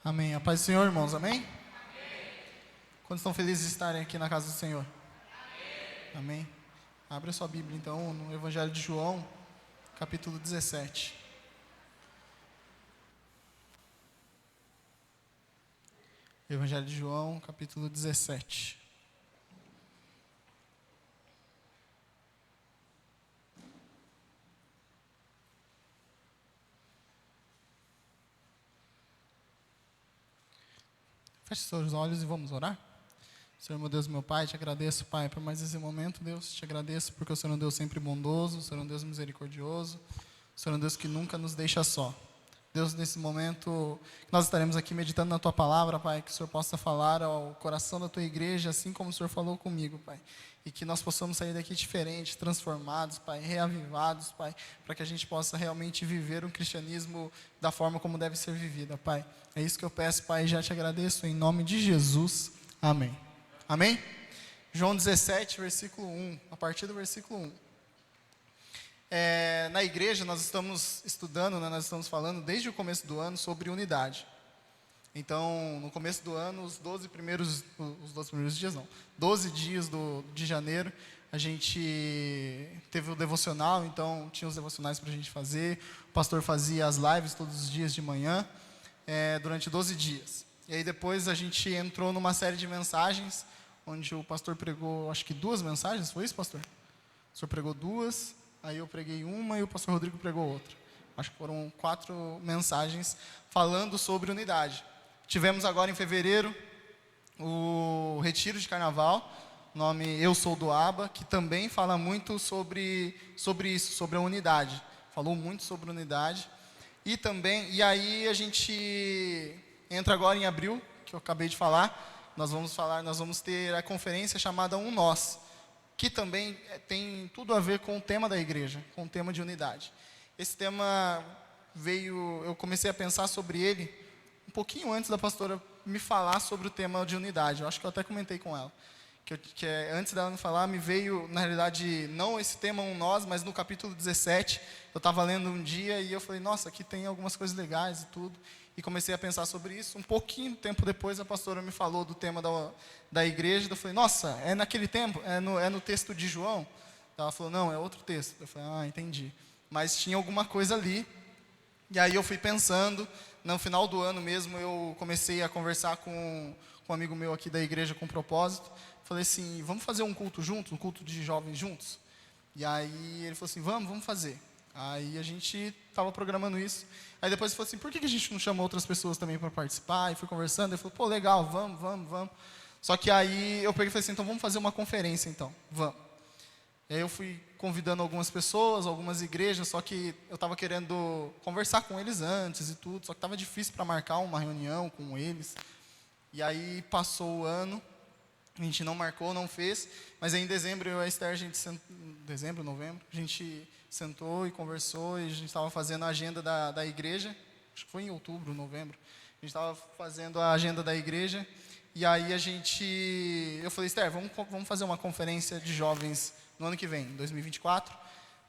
Amém. A paz do Senhor, irmãos. Amém? Quantos estão felizes de estarem aqui na casa do Senhor? Amém. Abre a sua Bíblia, então, no Evangelho de João, capítulo 17. Evangelho de João, capítulo 17. Feche seus olhos e vamos orar. Senhor, meu Deus, meu Pai, te agradeço, Pai, por mais esse momento, Deus. Te agradeço porque o Senhor é um Deus sempre bondoso, o Senhor é um Deus misericordioso, o Senhor é um Deus que nunca nos deixa só. Deus, nesse momento, nós estaremos aqui meditando na Tua palavra, Pai, que o Senhor possa falar ao coração da Tua igreja, assim como o Senhor falou comigo, Pai. E que nós possamos sair daqui diferentes, transformados, Pai, reavivados, Pai, para que a gente possa realmente viver um cristianismo da forma como deve ser vivida, Pai. É isso que eu peço, Pai, e já te agradeço, em nome de Jesus. Amém. Amém? João 17, versículo 1, a partir do versículo 1. Na igreja nós estamos estudando, nós estamos falando desde o começo do ano sobre unidade. Então, no começo do ano, os 12 primeiros dias não, 12 dias de janeiro, a gente teve o devocional, então tinha os devocionais para a gente fazer, o pastor fazia as lives todos os dias de manhã, durante 12 dias. E aí depois a gente entrou numa série de mensagens, onde o pastor pregou, acho que 2 mensagens, foi isso, pastor? O senhor pregou 2, aí eu preguei uma e o pastor Rodrigo pregou outra. Acho que foram 4 mensagens falando sobre unidade. Tivemos agora em fevereiro o retiro de carnaval, nome Eu Sou do Aba, que também fala muito sobre isso, sobre a unidade. Falou muito sobre unidade. E aí a gente entra agora em abril, que eu acabei de falar, nós vamos ter a conferência chamada Um Nós, que também tem tudo a ver com o tema da igreja, com o tema de unidade. Esse tema eu comecei a pensar sobre ele um pouquinho antes da pastora me falar sobre o tema de unidade. Eu acho que eu até comentei com ela. Antes dela me falar, me veio, na realidade, não esse tema Um Nós, mas no capítulo 17, eu estava lendo um dia e eu falei, nossa, aqui tem algumas coisas legais e tudo. E comecei a pensar sobre isso. Um pouquinho tempo depois, a pastora me falou do tema da igreja. Eu falei, nossa, é naquele tempo? É no texto de João? Ela falou, não, é outro texto. Eu falei, entendi. Mas tinha alguma coisa ali. E aí eu fui pensando, no final do ano mesmo, eu comecei a conversar com um amigo meu aqui da igreja com propósito. Falei assim, vamos fazer um culto juntos, um culto de jovens juntos? E aí ele falou assim, vamos fazer. Aí a gente estava programando isso. Aí depois ele falou assim, por que a gente não chama outras pessoas também para participar? E fui conversando, ele falou, pô, legal, vamos. Só que aí eu peguei e falei assim, então vamos fazer uma conferência então, vamos. E aí eu fui convidando algumas pessoas, algumas igrejas, só que eu estava querendo conversar com eles antes e tudo, só que estava difícil para marcar uma reunião com eles. E aí passou o ano, a gente não marcou, não fez, mas aí em dezembro eu e a Esther, novembro, a gente sentou e conversou e a gente estava fazendo a agenda da igreja, acho que foi em outubro, novembro, a gente estava fazendo a agenda da igreja, e aí eu falei, Esther, vamos fazer uma conferência de jovens no ano que vem, em 2024,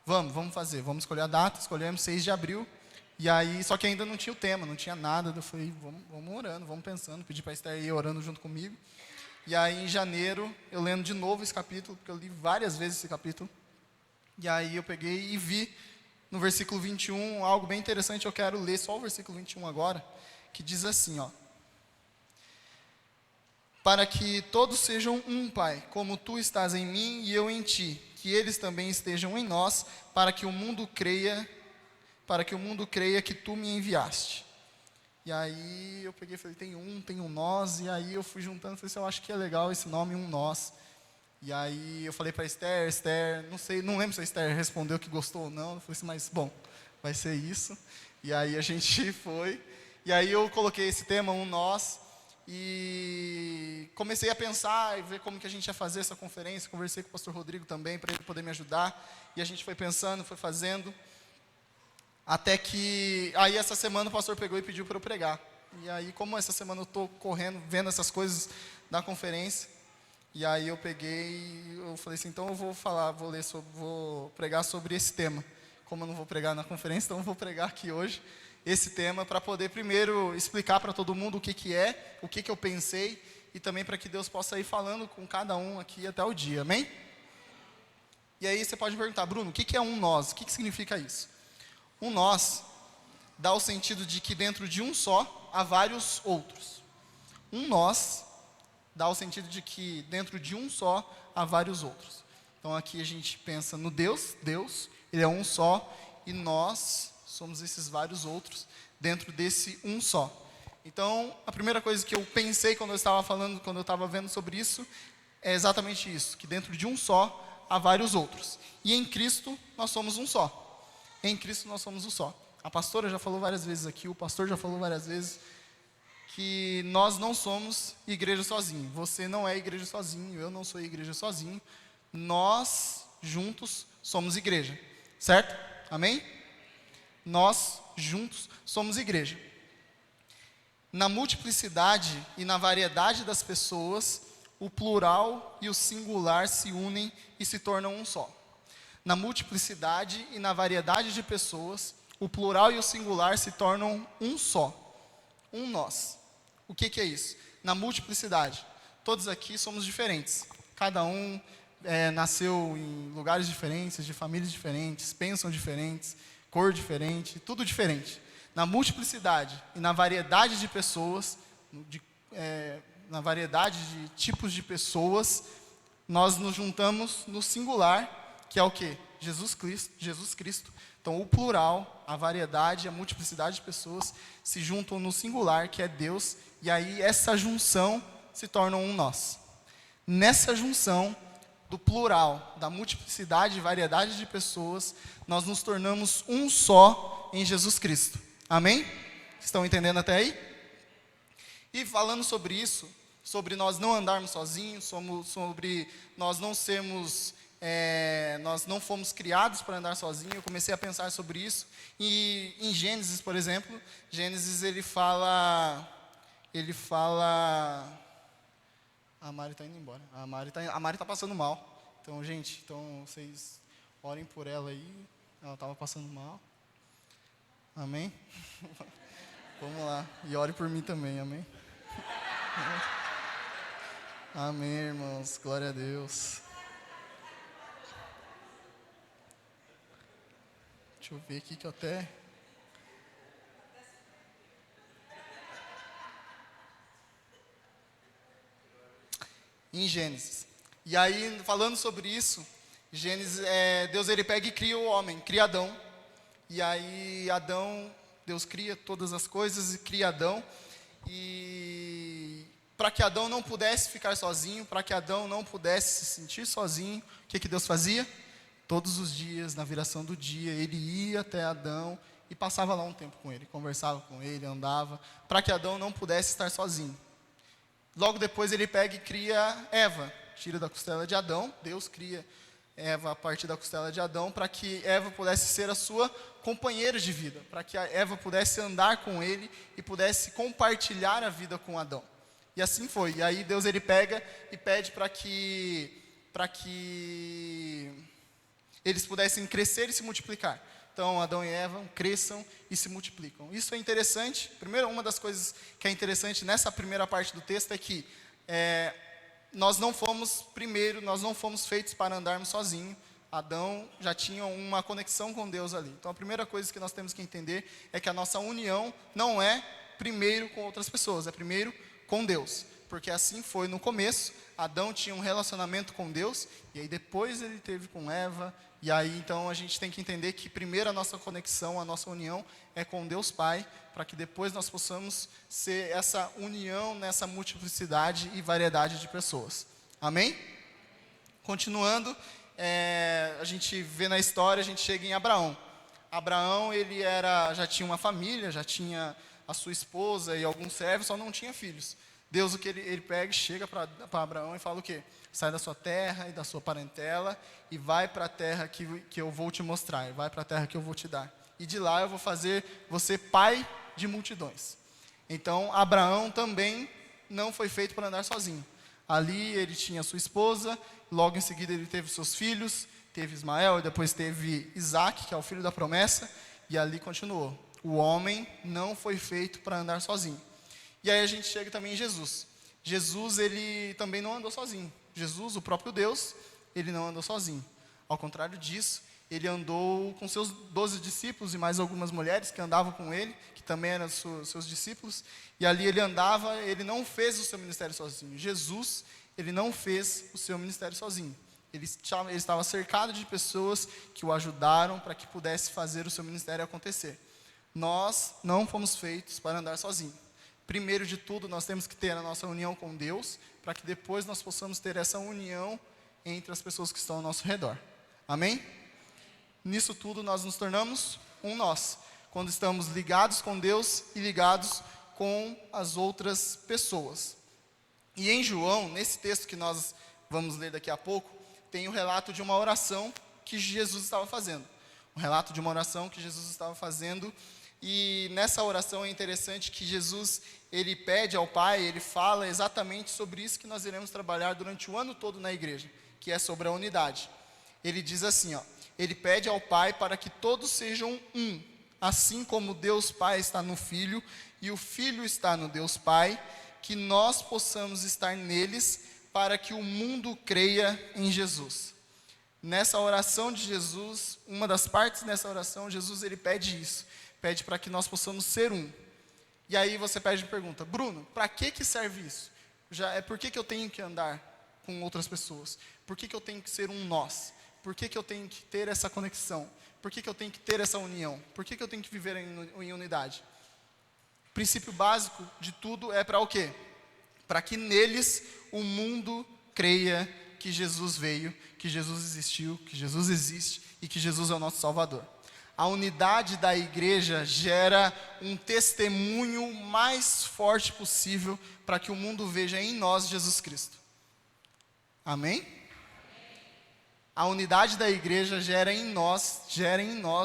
vamos fazer, vamos escolher a data, escolhemos 6 de abril, e aí, só que ainda não tinha o tema, não tinha nada, eu falei, vamos orando, vamos pensando, pedi para a Esther ir orando junto comigo. E aí, em janeiro, eu lendo de novo esse capítulo, porque eu li várias vezes esse capítulo. E aí eu peguei e vi no versículo 21 algo bem interessante. Eu quero ler só o versículo 21 agora, que diz assim, para que todos sejam um, Pai, como Tu estás em mim e eu em Ti, que eles também estejam em nós, para que o mundo creia que Tu me enviaste. E aí eu peguei e falei, tem um nós, e aí eu fui juntando, falei assim, eu acho que é legal esse nome, Um Nós. E aí eu falei para Esther, não lembro se a Esther respondeu que gostou ou não, eu falei assim, mas bom, vai ser isso. E aí a gente foi, e aí eu coloquei esse tema, Um Nós, e comecei a pensar e ver como que a gente ia fazer essa conferência, conversei com o pastor Rodrigo também, para ele poder me ajudar, e a gente foi pensando, foi fazendo. Até que, aí essa semana o pastor pegou e pediu para eu pregar. E aí, como essa semana eu estou correndo, vendo essas coisas da conferência, e aí eu peguei e eu falei assim, então eu vou pregar sobre esse tema. Como eu não vou pregar na conferência, então eu vou pregar aqui hoje esse tema para poder primeiro explicar para todo mundo o que é, o que eu pensei, e também para que Deus possa ir falando com cada um aqui até o dia, amém? E aí você pode me perguntar, Bruno, o que é um nós? O que significa isso? Um nós dá o sentido de que dentro de um só há vários outros. Um nós dá o sentido de que dentro de um só há vários outros. Então aqui a gente pensa no Deus, Ele é um só, e nós somos esses vários outros dentro desse um só. Então, a primeira coisa que eu pensei quando eu estava falando, quando eu estava vendo sobre isso, é exatamente isso, que dentro de um só há vários outros. E em Cristo nós somos um só. Em Cristo nós somos um só. A pastora já falou várias vezes aqui, o pastor já falou várias vezes, que nós não somos igreja sozinho. Você não é igreja sozinho, eu não sou igreja sozinho. Nós juntos somos igreja, certo? Amém? Nós juntos somos igreja. Na multiplicidade e na variedade das pessoas, o plural e o singular se unem e se tornam um só. Na multiplicidade e na variedade de pessoas, o plural e o singular se tornam um só. Um nós. O que é isso? Na multiplicidade, todos aqui somos diferentes. Cada um nasceu em lugares diferentes, de famílias diferentes, pensam diferentes, cor diferente, tudo diferente. Na multiplicidade e na variedade de pessoas, na variedade de tipos de pessoas, nós nos juntamos no singular, que é o quê? Jesus Cristo. Então, o plural, a variedade, a multiplicidade de pessoas se juntam no singular, que é Deus, e aí essa junção se torna um nós. Nessa junção do plural, da multiplicidade e variedade de pessoas, nós nos tornamos um só em Jesus Cristo. Amém? Estão entendendo até aí? E falando sobre isso, sobre nós não andarmos sozinhos, sobre nós não sermos, nós não fomos criados para andar sozinhos, eu comecei a pensar sobre isso. E em Gênesis, por exemplo, Gênesis ele fala, a Mari está indo embora, a Mari está passando mal. Então, gente, vocês orem por ela aí, ela estava passando mal. Amém? Vamos lá. E ore por mim também, amém? Amém, irmãos. Glória a Deus. Deixa eu ver aqui que eu até... Em Gênesis. E aí, falando sobre isso, Gênesis, Deus ele pega e cria o homem, cria Adão. E aí Adão, Deus cria todas as coisas e cria Adão. E para que Adão não pudesse ficar sozinho, para que Adão não pudesse se sentir sozinho, o que Deus fazia? Todos os dias, na viração do dia, ele ia até Adão e passava lá um tempo com ele, conversava com ele, andava, para que Adão não pudesse estar sozinho. Logo depois ele pega e cria Eva, tira da costela de Adão, Deus cria Eva a partir da costela de Adão, para que Eva pudesse ser a sua companheira de vida, para que a Eva pudesse andar com ele e pudesse compartilhar a vida com Adão. E assim foi. E aí Deus ele pega e pede para que eles pudessem crescer e se multiplicar. Então Adão e Eva cresçam e se multiplicam. Isso é interessante. Primeiro, uma das coisas que é interessante nessa primeira parte do texto é que nós não fomos feitos para andarmos sozinhos. Adão já tinha uma conexão com Deus ali. Então a primeira coisa que nós temos que entender é que a nossa união não é primeiro com outras pessoas, é primeiro com Deus. Porque assim foi no começo, Adão tinha um relacionamento com Deus, e aí depois ele teve com Eva, e aí então a gente tem que entender que primeiro a nossa conexão, a nossa união é com Deus Pai, para que depois nós possamos ser essa união nessa multiplicidade e variedade de pessoas. Amém? Continuando, a gente vê na história, a gente chega em Abraão. Abraão, ele já tinha uma família, já tinha a sua esposa e alguns servos, só não tinha filhos. Deus, o que ele pega e chega para Abraão e fala o quê? Sai da sua terra e da sua parentela e vai para a terra que eu vou te mostrar, vai para a terra que eu vou te dar. E de lá eu vou fazer você pai de multidões. Então, Abraão também não foi feito para andar sozinho. Ali ele tinha sua esposa, logo em seguida ele teve seus filhos, teve Ismael e depois teve Isaac, que é o filho da promessa, e ali continuou. O homem não foi feito para andar sozinho. E aí a gente chega também em Jesus. Jesus, ele também não andou sozinho. Jesus, o próprio Deus, ele não andou sozinho. Ao contrário disso, ele andou com seus 12 discípulos e mais algumas mulheres que andavam com ele, que também eram seus discípulos. E ali ele andava, ele não fez o seu ministério sozinho. Jesus, ele não fez o seu ministério sozinho. Ele estava cercado de pessoas que o ajudaram para que pudesse fazer o seu ministério acontecer. Nós não fomos feitos para andar sozinhos. Primeiro de tudo, nós temos que ter a nossa união com Deus, para que depois nós possamos ter essa união entre as pessoas que estão ao nosso redor. Amém? Nisso tudo nós nos tornamos um nós, quando estamos ligados com Deus e ligados com as outras pessoas. E em João, nesse texto que nós vamos ler daqui a pouco, tem o relato de uma oração que Jesus estava fazendo. Um relato de uma oração que Jesus estava fazendo. E nessa oração é interessante que Jesus, ele pede ao Pai, ele fala exatamente sobre isso que nós iremos trabalhar durante o ano todo na igreja, que é sobre a unidade. Ele diz assim, ele pede ao Pai para que todos sejam um, assim como Deus Pai está no Filho e o Filho está no Deus Pai, que nós possamos estar neles para que o mundo creia em Jesus. Nessa oração de Jesus, uma das partes dessa oração, Jesus ele pede isso. Pede para que nós possamos ser um. E aí você pede e pergunta, Bruno, para que serve isso? Por que eu tenho que andar com outras pessoas? Por que eu tenho que ser um nós? Por que eu tenho que ter essa conexão? Por que eu tenho que ter essa união? Por que eu tenho que viver em unidade? O princípio básico de tudo é para o quê? Para que neles o mundo creia que Jesus veio, que Jesus existiu, que Jesus existe e que Jesus é o nosso Salvador. A unidade da igreja gera um testemunho mais forte possível para que o mundo veja em nós Jesus Cristo. Amém? A unidade da igreja gera em nós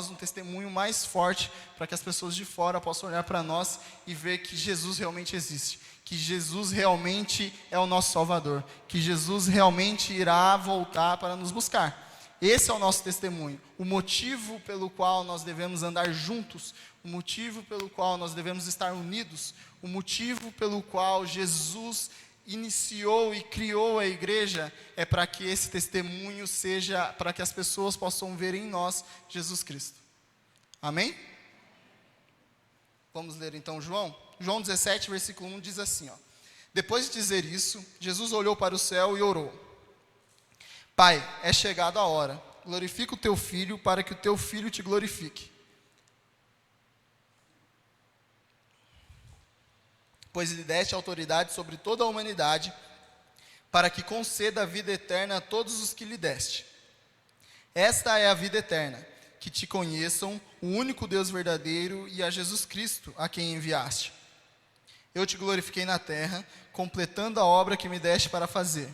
um testemunho mais forte para que as pessoas de fora possam olhar para nós e ver que Jesus realmente existe, que Jesus realmente é o nosso Salvador, que Jesus realmente irá voltar para nos buscar. Esse é o nosso testemunho, o motivo pelo qual nós devemos andar juntos, o motivo pelo qual nós devemos estar unidos, o motivo pelo qual Jesus iniciou e criou a igreja, é para que esse testemunho seja, para que as pessoas possam ver em nós Jesus Cristo. Amém? Vamos ler então João 17, versículo 1 diz assim, Depois de dizer isso, Jesus olhou para o céu e orou. Pai, é chegada a hora, glorifica o teu Filho para que o teu Filho te glorifique. Pois lhe deste autoridade sobre toda a humanidade, para que conceda a vida eterna a todos os que lhe deste. Esta é a vida eterna, que te conheçam, o único Deus verdadeiro e a Jesus Cristo, a quem enviaste. Eu te glorifiquei na terra, completando a obra que me deste para fazer.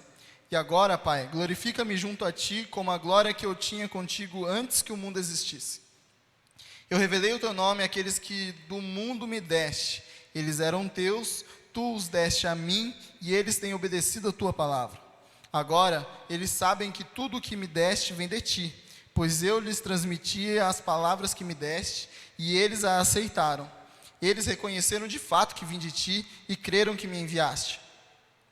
E agora, Pai, glorifica-me junto a Ti, como a glória que eu tinha contigo antes que o mundo existisse. Eu revelei o Teu nome àqueles que do mundo me deste. Eles eram Teus, Tu os deste a mim, e eles têm obedecido a Tua palavra. Agora, eles sabem que tudo o que me deste vem de Ti, pois eu lhes transmiti as palavras que me deste, e eles a aceitaram. Eles reconheceram de fato que vim de Ti, e creram que me enviaste.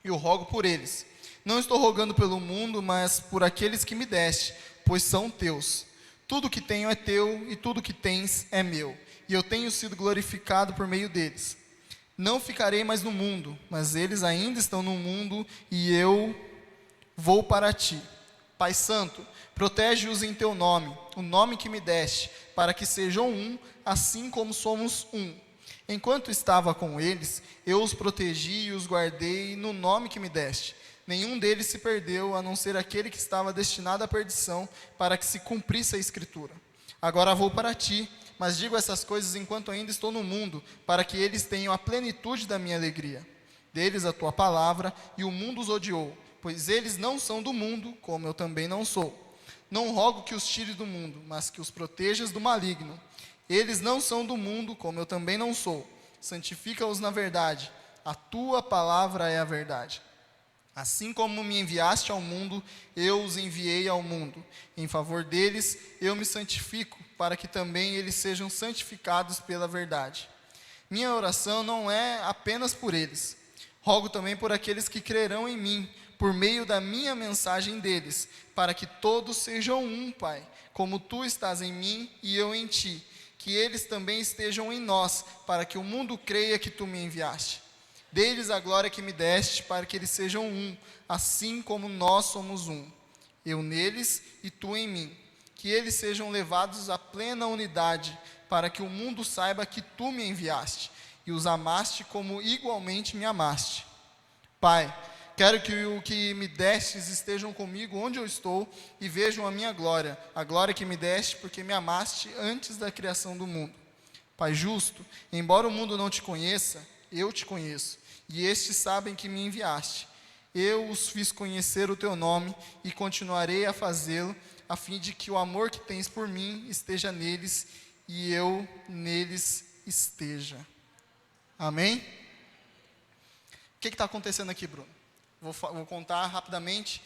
Eu rogo por eles. Não estou rogando pelo mundo, mas por aqueles que me deste, pois são Teus. Tudo que tenho é Teu, e tudo que tens é meu, e eu tenho sido glorificado por meio deles. Não ficarei mais no mundo, mas eles ainda estão no mundo, e eu vou para Ti. Pai Santo, protege-os em Teu nome, o nome que me deste, para que sejam um, assim como somos um. Enquanto estava com eles, eu os protegi e os guardei no nome que me deste. Nenhum deles se perdeu, a não ser aquele que estava destinado à perdição, para que se cumprisse a Escritura. Agora vou para Ti, mas digo essas coisas enquanto ainda estou no mundo, para que eles tenham a plenitude da minha alegria. Deles a Tua palavra, e o mundo os odiou, pois eles não são do mundo, como eu também não sou. Não rogo que os tires do mundo, mas que os protejas do maligno. Eles não são do mundo, como eu também não sou. Santifica-os na verdade. A Tua palavra é a verdade. Assim como me enviaste ao mundo, eu os enviei ao mundo. Em favor deles, eu me santifico, para que também eles sejam santificados pela verdade. Minha oração não é apenas por eles. Rogo também por aqueles que crerão em mim, por meio da minha mensagem deles, para que todos sejam um, Pai, como tu estás em mim e eu em ti, que eles também estejam em nós, para que o mundo creia que tu me enviaste. Dê-lhes a glória que me deste, para que eles sejam um, assim como nós somos um. Eu neles e tu em mim. Que eles sejam levados à plena unidade, para que o mundo saiba que tu me enviaste, e os amaste como igualmente me amaste. Pai, quero que o que me destes estejam comigo onde eu estou, e vejam a minha glória, a glória que me deste, porque me amaste antes da criação do mundo. Pai justo, embora o mundo não te conheça, eu te conheço, e estes sabem que me enviaste. Eu os fiz conhecer o teu nome, e continuarei a fazê-lo, a fim de que o amor que tens por mim esteja neles, e eu neles esteja. Amém? O que está acontecendo aqui, Bruno? Vou contar rapidamente.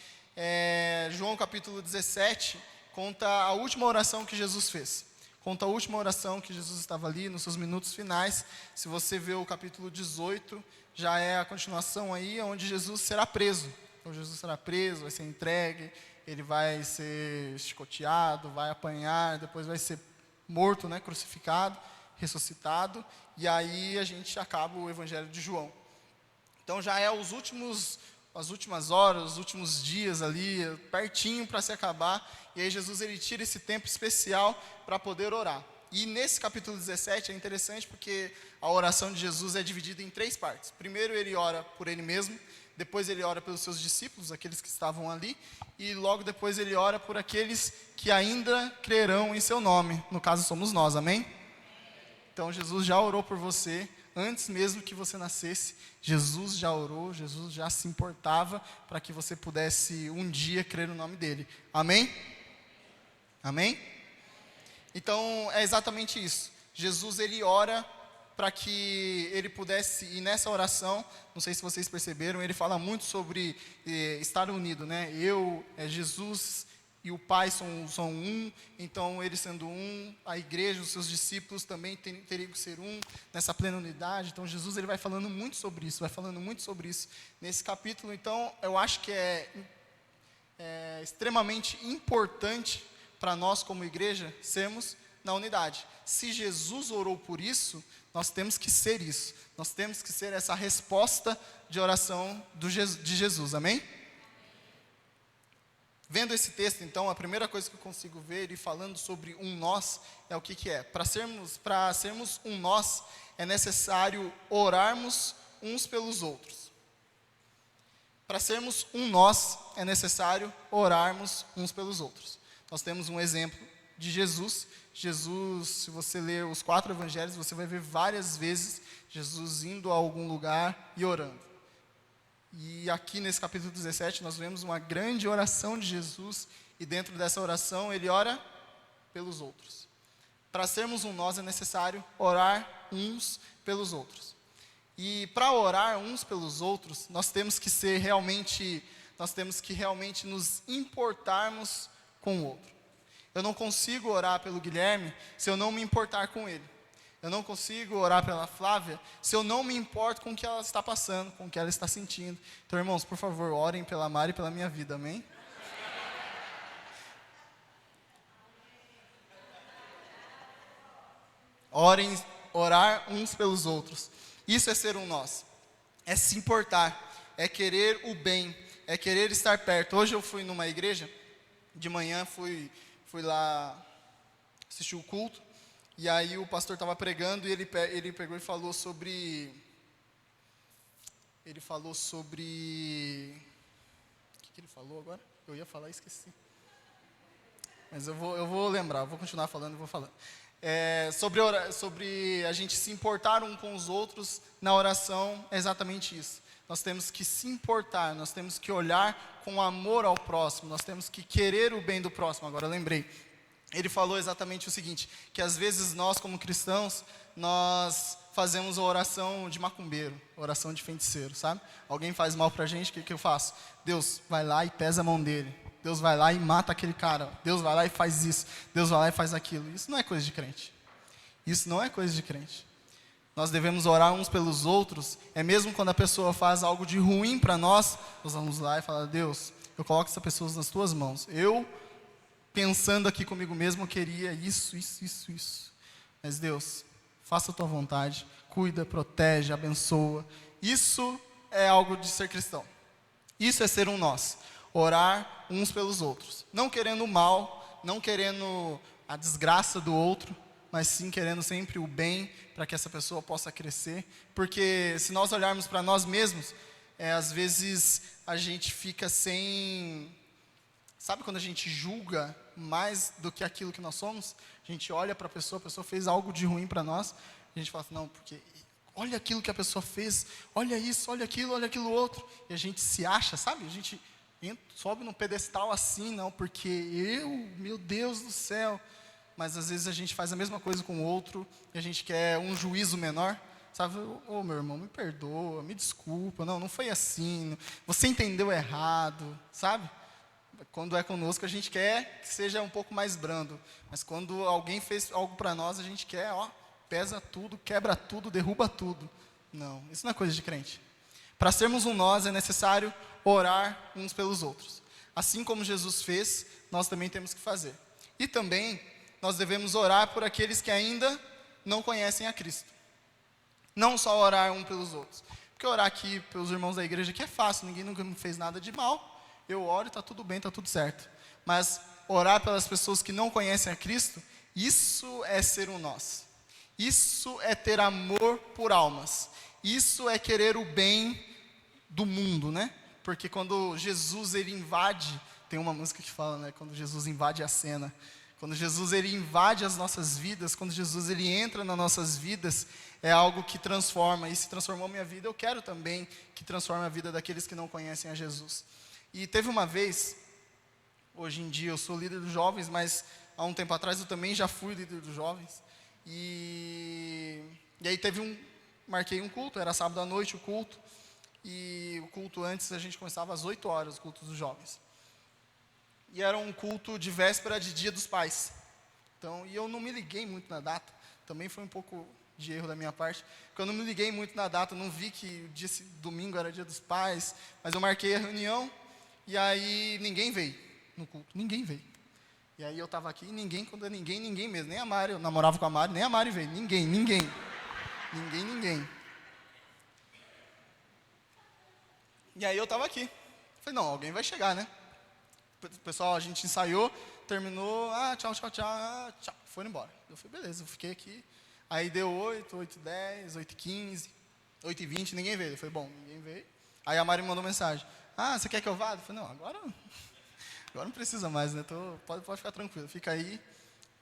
João capítulo 17 conta a última oração que Jesus fez. Conta a última oração que Jesus estava ali nos seus minutos finais. Se você vê o capítulo 18, já é a continuação aí, onde Jesus será preso. Então Jesus será preso, vai ser entregue, ele vai ser chicoteado, vai apanhar, depois vai ser morto, né, crucificado, ressuscitado, e aí a gente acaba o Evangelho de João. Então já é as últimas horas, os últimos dias ali, pertinho para se acabar, e aí Jesus ele tira esse tempo especial para poder orar. E nesse capítulo 17 é interessante porque a oração de Jesus é dividida em 3 partes. Primeiro ele ora por ele mesmo, depois ele ora pelos seus discípulos, aqueles que estavam ali, e logo depois ele ora por aqueles que ainda crerão em seu nome, no caso somos nós, amém? Então Jesus já orou por você, antes mesmo que você nascesse, Jesus já orou, Jesus já se importava para que você pudesse um dia crer no nome dele, amém? Amém? Então é exatamente isso, Jesus ele ora para que ele pudesse, e nessa oração, não sei se vocês perceberam, ele fala muito sobre estar unido, né? Jesus e o Pai são um, então ele sendo um, a igreja, os seus discípulos também teriam que ser um, nessa plena unidade. Então Jesus ele vai falando muito sobre isso, nesse capítulo. Então eu acho que é extremamente importante para nós como igreja sermos na unidade. Se Jesus orou por isso, nós temos que ser isso. Nós temos que ser essa resposta de oração de Jesus, amém? Vendo esse texto, então, a primeira coisa que eu consigo ver ele falando sobre um nós é o que é. Para sermos um nós, é necessário orarmos uns pelos outros. Para sermos um nós, é necessário orarmos uns pelos outros. Nós temos um exemplo de Jesus. Jesus, se você ler os 4 evangelhos, você vai ver várias vezes Jesus indo a algum lugar e orando. E aqui nesse capítulo 17, nós vemos uma grande oração de Jesus, e dentro dessa oração ele ora pelos outros. Para sermos um nós é necessário orar uns pelos outros. E para orar uns pelos outros, nós temos que realmente nos importarmos com o outro. Eu não consigo orar pelo Guilherme se eu não me importar com ele. Eu não consigo orar pela Flávia se eu não me importo com o que ela está passando, com o que ela está sentindo. Então, irmãos, por favor, orem pela Mari e pela minha vida, amém? Orar uns pelos outros. Isso é ser um nós. É se importar, é querer o bem, é querer estar perto. Hoje eu fui numa igreja, de manhã fui lá assistir o culto, e aí o pastor estava pregando, e ele pegou e falou sobre... o que ele falou agora? Eu ia falar e esqueci. Mas eu vou lembrar, vou continuar falando e vou falando. Sobre a gente se importar um com os outros na oração, é exatamente isso. Nós temos que se importar, nós temos que olhar com amor ao próximo, nós temos que querer o bem do próximo. Agora eu lembrei. Ele falou exatamente o seguinte, que às vezes nós como cristãos, nós fazemos a oração de macumbeiro, oração de feiticeiro, sabe? Alguém faz mal pra gente, o que eu faço? Deus vai lá e pesa a mão dele. Deus vai lá e mata aquele cara. Deus vai lá e faz isso. Deus vai lá e faz aquilo. Isso não é coisa de crente. Isso não é coisa de crente. Nós devemos orar uns pelos outros. É mesmo quando a pessoa faz algo de ruim para nós, nós vamos lá e falar: Deus, eu coloco essa pessoa nas tuas mãos. Eu, pensando aqui comigo mesmo, eu queria isso. Mas Deus, faça a tua vontade. Cuida, protege, abençoa. Isso é algo de ser cristão. Isso é ser um nós. Orar uns pelos outros. Não querendo o mal, não querendo a desgraça do outro, mas sim querendo sempre o bem para que essa pessoa possa crescer. Porque se nós olharmos para nós mesmos, às vezes a gente fica sem... Sabe quando a gente julga mais do que aquilo que nós somos? A gente olha para a pessoa fez algo de ruim para nós, a gente fala assim, não, porque olha aquilo que a pessoa fez, olha isso, olha aquilo outro. E a gente se acha, sabe? A gente sobe num pedestal assim, não, porque meu Deus do céu. Mas às vezes a gente faz a mesma coisa com o outro e a gente quer um juízo menor, sabe? Meu irmão, me perdoa, me desculpa, não foi assim, você entendeu errado, sabe? Quando é conosco a gente quer que seja um pouco mais brando, mas quando alguém fez algo para nós, a gente quer, pesa tudo, quebra tudo, derruba tudo. Não, isso não é coisa de crente. Para sermos um nós é necessário orar uns pelos outros. Assim como Jesus fez, nós também temos que fazer. E também nós devemos orar por aqueles que ainda não conhecem a Cristo. Não só orar um pelos outros. Porque orar aqui pelos irmãos da igreja aqui é fácil, ninguém nunca me fez nada de mal. Eu oro e está tudo bem, está tudo certo. Mas orar pelas pessoas que não conhecem a Cristo, isso é ser um nós. Isso é ter amor por almas. Isso é querer o bem do mundo, né? Porque quando Jesus ele invade, tem uma música que fala, né? Quando Jesus invade a cena. Quando Jesus ele invade as nossas vidas, quando Jesus ele entra nas nossas vidas, é algo que transforma. E se transformou minha vida, eu quero também que transforme a vida daqueles que não conhecem a Jesus. E teve uma vez, hoje em dia eu sou líder dos jovens, mas há um tempo atrás eu também já fui líder dos jovens. E aí marquei um culto, era sábado à noite o culto. E o culto antes a gente começava às 8 horas, o culto dos jovens. E era um culto de véspera de Dia dos Pais. Então, e eu não me liguei muito na data. Também foi um pouco de erro da minha parte. Porque eu não me liguei muito na data, não vi que esse domingo era Dia dos Pais. Mas eu marquei a reunião e aí ninguém veio no culto. Ninguém veio. E aí eu estava aqui e ninguém mesmo. Nem a Mari, eu namorava com a Mari, nem a Mari veio. Ninguém. E aí eu estava aqui. Falei, não, alguém vai chegar, né? Pessoal, a gente ensaiou, terminou, tchau, foi embora. Eu falei, beleza, eu fiquei aqui. Aí deu 8, 8h10, 8h15, 8h20, ninguém veio. Eu falei, bom, ninguém veio. Aí a Mari mandou mensagem, você quer que eu vá? Eu falei, não, agora não precisa mais, né? Pode ficar tranquilo, fica aí.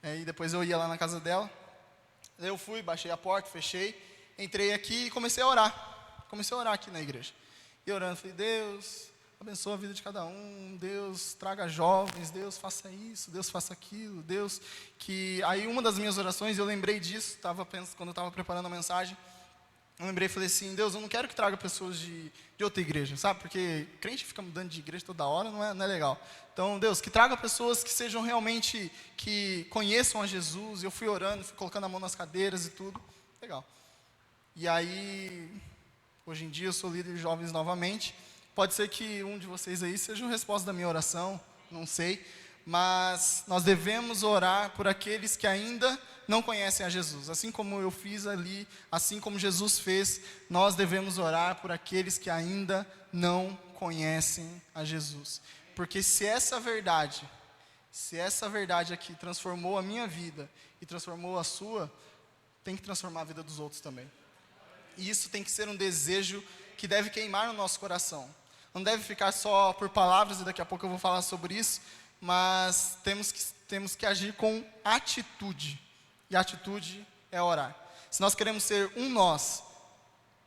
Aí depois eu ia lá na casa dela. Eu fui, baixei a porta, fechei, entrei aqui e comecei a orar. Comecei a orar aqui na igreja. E orando, falei, Deus, abençoa a vida de cada um, Deus, traga jovens, Deus, faça isso, Deus, faça aquilo, Deus, que... Aí uma das minhas orações, eu lembrei disso, quando eu estava preparando a mensagem, eu lembrei e falei assim, Deus, eu não quero que traga pessoas de outra igreja, sabe? Porque crente fica mudando de igreja toda hora, não é legal. Então, Deus, que traga pessoas que sejam realmente, que conheçam a Jesus. Eu fui orando, fui colocando a mão nas cadeiras e tudo, legal. E aí, hoje em dia eu sou líder de jovens novamente. Pode ser que um de vocês aí seja a resposta da minha oração, não sei. Mas nós devemos orar por aqueles que ainda não conhecem a Jesus. Assim como eu fiz ali, assim como Jesus fez, nós devemos orar por aqueles que ainda não conhecem a Jesus. Porque se essa verdade aqui transformou a minha vida e transformou a sua, tem que transformar a vida dos outros também. E isso tem que ser um desejo que deve queimar no nosso coração. Não deve ficar só por palavras, e daqui a pouco eu vou falar sobre isso, mas temos que agir com atitude. E atitude é orar. Se nós queremos ser um nós,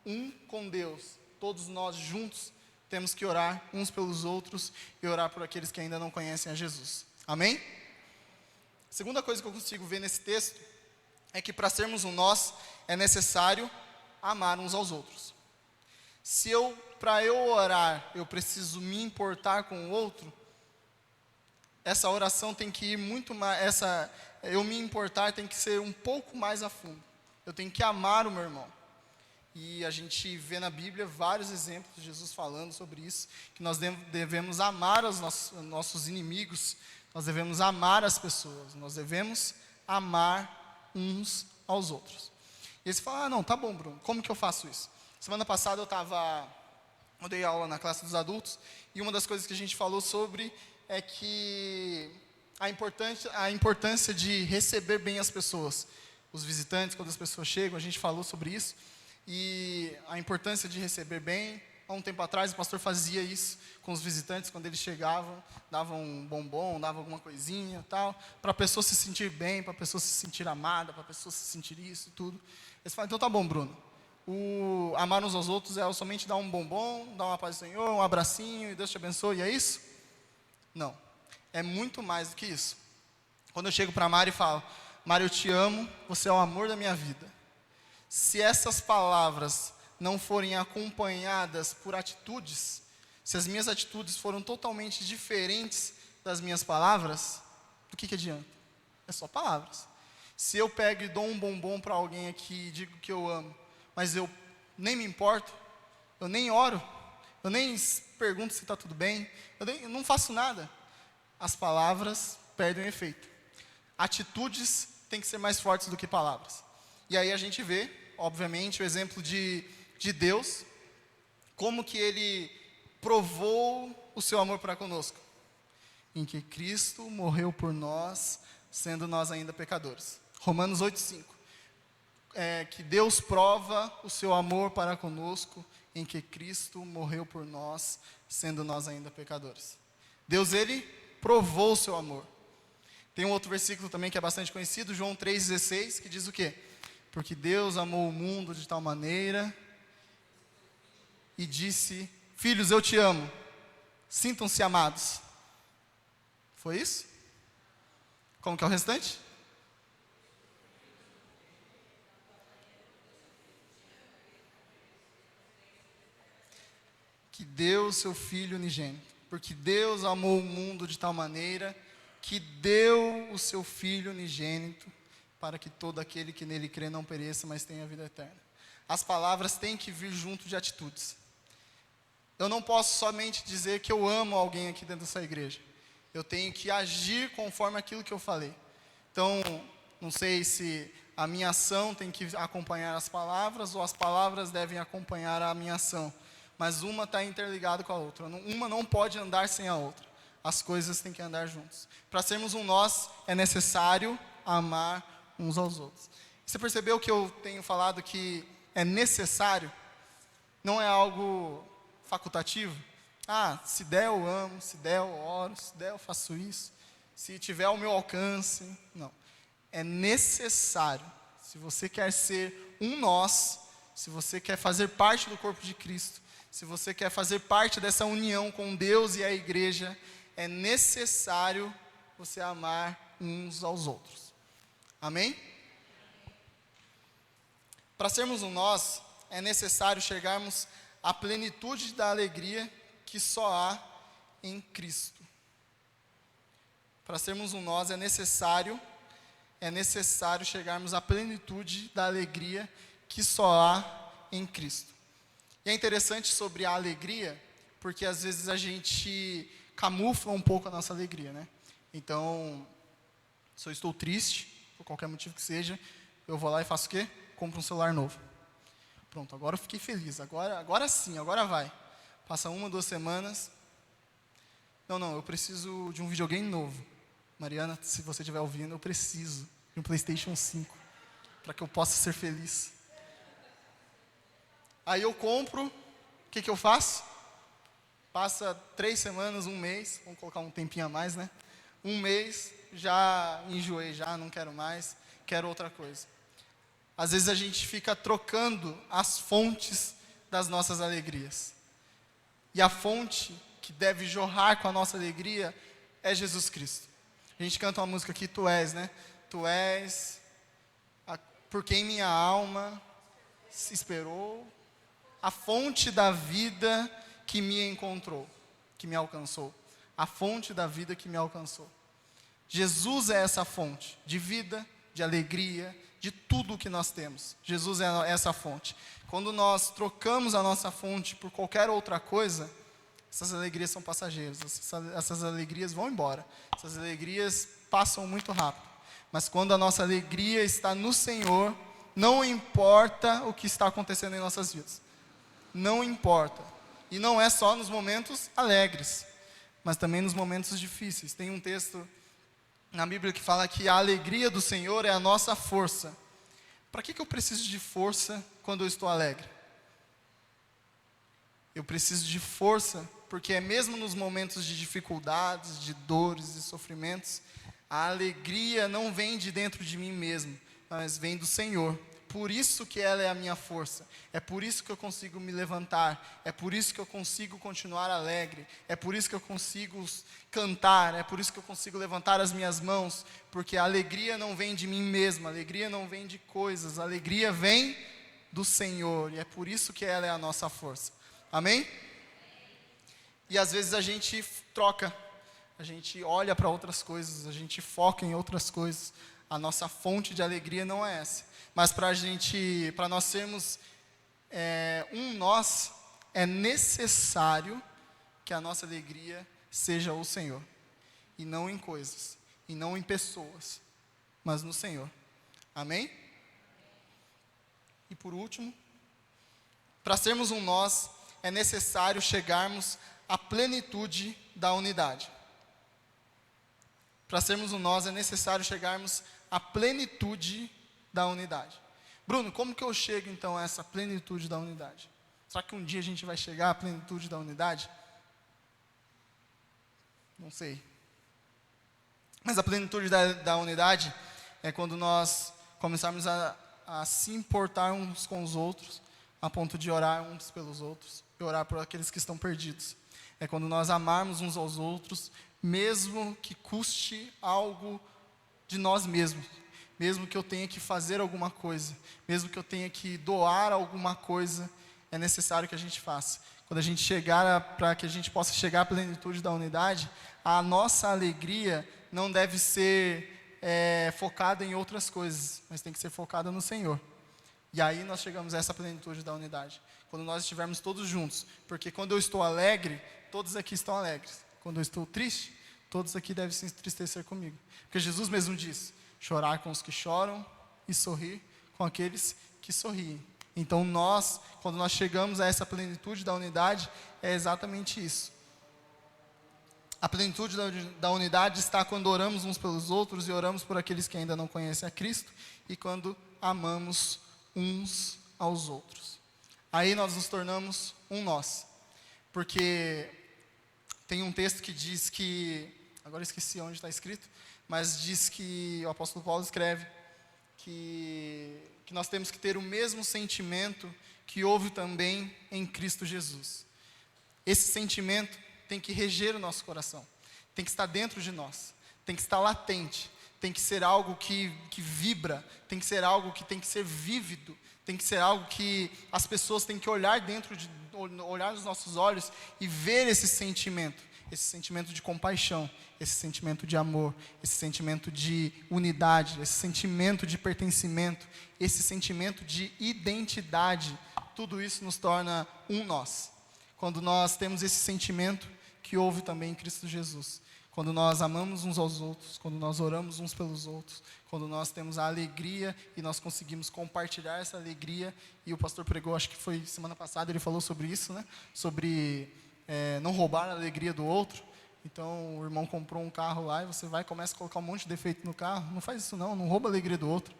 um com Deus, todos nós juntos, temos que orar uns pelos outros e orar por aqueles que ainda não conhecem a Jesus. Amém? Segunda coisa que eu consigo ver nesse texto é que para sermos um nós, é necessário amar uns aos outros. Para eu orar, eu preciso me importar com o outro, essa oração tem que ir muito mais, eu me importar tem que ser um pouco mais a fundo. Eu tenho que amar o meu irmão. E a gente vê na Bíblia vários exemplos de Jesus falando sobre isso, que nós devemos amar os nossos inimigos, nós devemos amar as pessoas, nós devemos amar uns aos outros. E aí você fala, não, tá bom, Bruno, como que eu faço isso? Semana passada eu dei aula na classe dos adultos, e uma das coisas que a gente falou sobre é que a importância de receber bem as pessoas. Os visitantes, quando as pessoas chegam, a gente falou sobre isso. E a importância de receber bem. Há um tempo atrás o pastor fazia isso com os visitantes, quando eles chegavam, dava um bombom, dava alguma coisinha tal, para a pessoa se sentir bem, para a pessoa se sentir amada, para a pessoa se sentir isso e tudo. Eles falam, então tá bom, Bruno, amar uns aos outros é somente dar um bombom, dar uma paz do Senhor, um abracinho e Deus te abençoe, e é isso? Não, é muito mais do que isso. Quando eu chego para a Mari e falo, Mari, eu te amo, você é o amor da minha vida. Se essas palavras não forem acompanhadas por atitudes, se as minhas atitudes foram totalmente diferentes das minhas palavras, do que adianta? É só palavras. Se eu pego e dou um bombom para alguém aqui e digo que eu amo, mas eu nem me importo, eu nem oro, eu nem pergunto se está tudo bem, eu não faço nada, as palavras perdem o efeito. Atitudes têm que ser mais fortes do que palavras. E aí a gente vê, obviamente, o exemplo de Deus, como que Ele provou o seu amor para conosco, em que Cristo morreu por nós, sendo nós ainda pecadores. Romanos 8,5. Que Deus prova o seu amor para conosco, em que Cristo morreu por nós, sendo nós ainda pecadores. Deus, Ele provou o seu amor. Tem um outro versículo também que é bastante conhecido, João 3,16, que diz o quê? Porque Deus amou o mundo de tal maneira e disse, filhos, eu te amo, sintam-se amados. Foi isso? Como que é o restante? Que deu o seu Filho unigênito, porque Deus amou o mundo de tal maneira que deu o seu Filho unigênito para que todo aquele que nele crê não pereça, mas tenha vida eterna. As palavras têm que vir junto de atitudes. Eu não posso somente dizer que eu amo alguém aqui dentro dessa igreja. Eu tenho que agir conforme aquilo que eu falei. Então, não sei se a minha ação tem que acompanhar as palavras ou as palavras devem acompanhar a minha ação. Mas uma está interligada com a outra. Uma não pode andar sem a outra. As coisas têm que andar juntos. Para sermos um nós, é necessário amar uns aos outros. Você percebeu que eu tenho falado que é necessário? Não é algo facultativo? Se der eu amo, se der eu oro, se der eu faço isso, se tiver ao meu alcance. Não. É necessário. Se você quer ser um nós, se você quer fazer parte do corpo de Cristo, se você quer fazer parte dessa união com Deus e a igreja, é necessário você amar uns aos outros. Amém? Para sermos um nós, é necessário chegarmos à plenitude da alegria que só há em Cristo. Para sermos um nós, é necessário chegarmos à plenitude da alegria que só há em Cristo. E é interessante sobre a alegria, porque às vezes a gente camufla um pouco a nossa alegria, né? Então, se eu estou triste, por qualquer motivo que seja, eu vou lá e faço o quê? Compro um celular novo. Pronto, agora eu fiquei feliz, agora sim, agora vai. Passa 1, 2 semanas. Não, eu preciso de um videogame novo. Mariana, se você estiver ouvindo, eu preciso de um PlayStation 5, para que eu possa ser feliz. Aí eu compro, o que eu faço? Passa 3 semanas, 1 mês, vamos colocar um tempinho a mais, né? 1 mês, já enjoei, não quero mais, quero outra coisa. Às vezes a gente fica trocando as fontes das nossas alegrias. E a fonte que deve jorrar com a nossa alegria é Jesus Cristo. A gente canta uma música aqui, Tu és, né? Tu és por quem minha alma se esperou, a fonte da vida que me encontrou, que me alcançou. A fonte da vida que me alcançou. Jesus é essa fonte de vida, de alegria, de tudo o que nós temos. Jesus é essa fonte. Quando nós trocamos a nossa fonte por qualquer outra coisa, essas alegrias são passageiras, essas alegrias vão embora, essas alegrias passam muito rápido. Mas quando a nossa alegria está no Senhor, não importa o que está acontecendo em nossas vidas. Não importa. E não é só nos momentos alegres, mas também nos momentos difíceis. Tem um texto na Bíblia que fala que a alegria do Senhor é a nossa força. Para que eu preciso de força quando eu estou alegre? Eu preciso de força porque é mesmo nos momentos de dificuldades, de dores e sofrimentos, a alegria não vem de dentro de mim mesmo, mas vem do Senhor. Por isso que ela é a minha força, é por isso que eu consigo me levantar, é por isso que eu consigo continuar alegre, é por isso que eu consigo cantar, é por isso que eu consigo levantar as minhas mãos, porque a alegria não vem de mim mesmo, a alegria não vem de coisas, a alegria vem do Senhor, e é por isso que ela é a nossa força. Amém? E às vezes a gente troca, a gente olha para outras coisas, a gente foca em outras coisas, a nossa fonte de alegria não é essa. Mas para nós sermos nós, é necessário que a nossa alegria seja o Senhor. E não em coisas, e não em pessoas, mas no Senhor. Amém? E por último, para sermos um nós, é necessário chegarmos à plenitude da unidade. Para sermos um nós, é necessário chegarmos à plenitude da unidade. Bruno, como que eu chego então a essa plenitude da unidade? Será que um dia a gente vai chegar à plenitude da unidade? Não sei. Mas a plenitude da unidade é quando nós começarmos a se importar uns com os outros, a ponto de orar uns pelos outros, e orar por aqueles que estão perdidos. É quando nós amarmos uns aos outros, mesmo que custe algo de nós mesmos. Mesmo que eu tenha que fazer alguma coisa, mesmo que eu tenha que doar alguma coisa, é necessário que a gente faça. Quando a gente chegar, para que a gente possa chegar à plenitude da unidade, a nossa alegria não deve ser focada em outras coisas, mas tem que ser focada no Senhor. E aí nós chegamos a essa plenitude da unidade. Quando nós estivermos todos juntos. Porque quando eu estou alegre, todos aqui estão alegres. Quando eu estou triste, todos aqui devem se entristecer comigo. Porque Jesus mesmo disse: chorar com os que choram e sorrir com aqueles que sorriem. Então quando nós chegamos a essa plenitude da unidade, é exatamente isso. A plenitude da unidade está quando oramos uns pelos outros e oramos por aqueles que ainda não conhecem a Cristo e quando amamos uns aos outros. Aí nós nos tornamos um nós. Porque tem um texto que diz que, agora eu esqueci onde está escrito, mas diz que o apóstolo Paulo escreve que nós temos que ter o mesmo sentimento que houve também em Cristo Jesus. Esse sentimento tem que reger o nosso coração, tem que estar dentro de nós, tem que estar latente, tem que ser algo que vibra, tem que ser algo que tem que ser vívido, tem que ser algo que as pessoas têm que olhar olhar nos nossos olhos e ver esse sentimento de compaixão, esse sentimento de amor, esse sentimento de unidade, esse sentimento de pertencimento, esse sentimento de identidade. Tudo isso nos torna um nós. Quando nós temos esse sentimento que houve também em Cristo Jesus. Quando nós amamos uns aos outros, quando nós oramos uns pelos outros, quando nós temos a alegria e nós conseguimos compartilhar essa alegria. E o pastor pregou, acho que foi semana passada, ele falou sobre isso, né? Sobre não roubar a alegria do outro. Então o irmão comprou um carro lá e você vai e começa a colocar um monte de defeito no carro. Não faz isso não rouba a alegria do outro.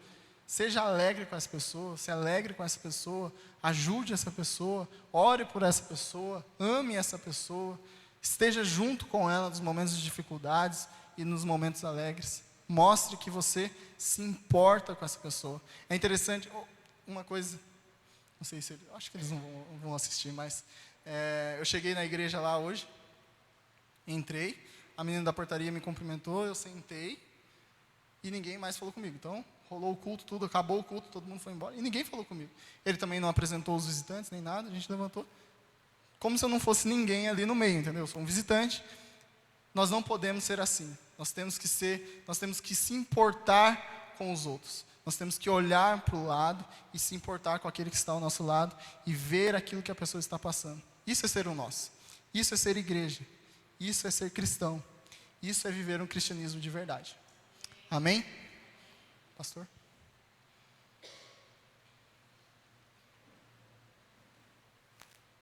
Seja alegre com essa pessoa, se alegre com essa pessoa, ajude essa pessoa, ore por essa pessoa, ame essa pessoa, esteja junto com ela nos momentos de dificuldades e nos momentos alegres. Mostre que você se importa com essa pessoa. É interessante, uma coisa, não sei se, acho que eles não vão assistir, mas eu cheguei na igreja lá hoje, entrei, a menina da portaria me cumprimentou, eu sentei e ninguém mais falou comigo. Então, rolou o culto, tudo, acabou o culto, todo mundo foi embora. E ninguém falou comigo. Ele também não apresentou os visitantes, nem nada, a gente levantou. Como se eu não fosse ninguém ali no meio, entendeu? Eu sou um visitante. Nós não podemos ser assim. Nós temos que se importar com os outros. Nós temos que olhar para o lado e se importar com aquele que está ao nosso lado e ver aquilo que a pessoa está passando. Isso é ser o nosso. Isso é ser igreja. Isso é ser cristão. Isso é viver um cristianismo de verdade. Amém? Pastor?